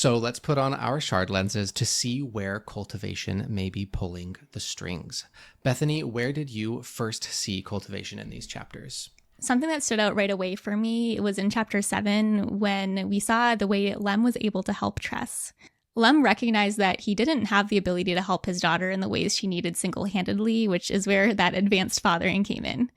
So let's put on our shard lenses to see where cultivation may be pulling the strings. Bethany, where did you first see cultivation in these chapters? Something that stood out right away for me was in chapter 7 when we saw the way Lem was able to help Tress. Lem recognized that he didn't have the ability to help his daughter in the ways she needed single-handedly, which is where that advanced fathering came in.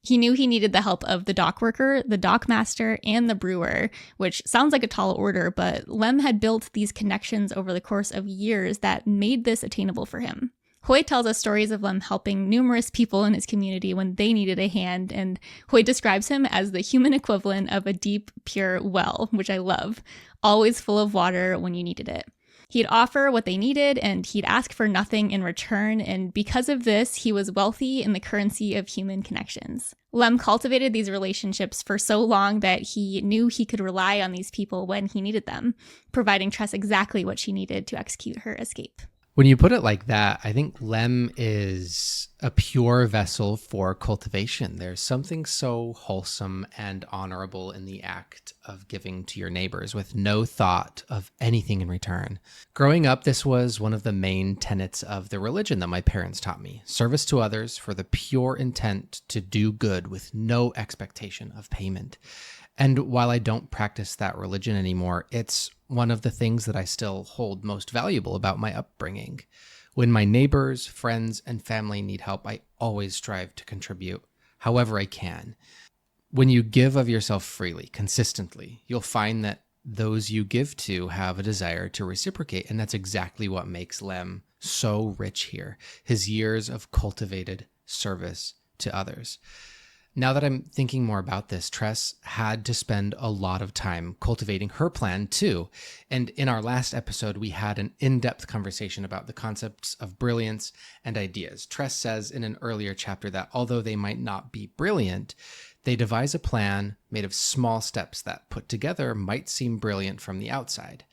He knew he needed the help of the dock worker, the dock master, and the brewer, which sounds like a tall order, but Lem had built these connections over the course of years that made this attainable for him. Hoy tells us stories of Lem helping numerous people in his community when they needed a hand, and Hoy describes him as the human equivalent of a deep, pure well, which I love, always full of water when you needed it. He'd offer what they needed, and he'd ask for nothing in return, and because of this, he was wealthy in the currency of human connections. Lem cultivated these relationships for so long that he knew he could rely on these people when he needed them, providing Tress exactly what she needed to execute her escape. When you put it like that, I think Lem is a pure vessel for cultivation. There's something so wholesome and honorable in the act of giving to your neighbors with no thought of anything in return. Growing up, this was one of the main tenets of the religion that my parents taught me. Service to others for the pure intent to do good with no expectation of payment. And while I don't practice that religion anymore, it's one of the things that I still hold most valuable about my upbringing. When my neighbors, friends, and family need help, I always strive to contribute however I can. When you give of yourself freely, consistently, you'll find that those you give to have a desire to reciprocate, and that's exactly what makes Lem so rich here, his years of cultivated service to others. Now that I'm thinking more about this, Tress had to spend a lot of time cultivating her plan too. And in our last episode, we had an in-depth conversation about the concepts of brilliance and ideas. Tress says in an earlier chapter that although they might not be brilliant, they devise a plan made of small steps that put together might seem brilliant from the outside.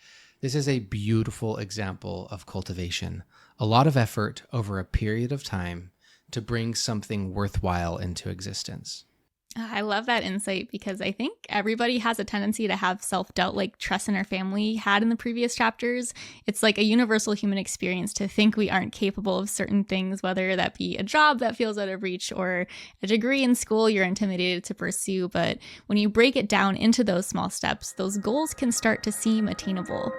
This is a beautiful example of cultivation. A lot of effort over a period of time to bring something worthwhile into existence. I love that insight because I think everybody has a tendency to have self-doubt like Tress and her family had in the previous chapters. It's like a universal human experience to think we aren't capable of certain things, whether that be a job that feels out of reach or a degree in school you're intimidated to pursue. But when you break it down into those small steps, those goals can start to seem attainable.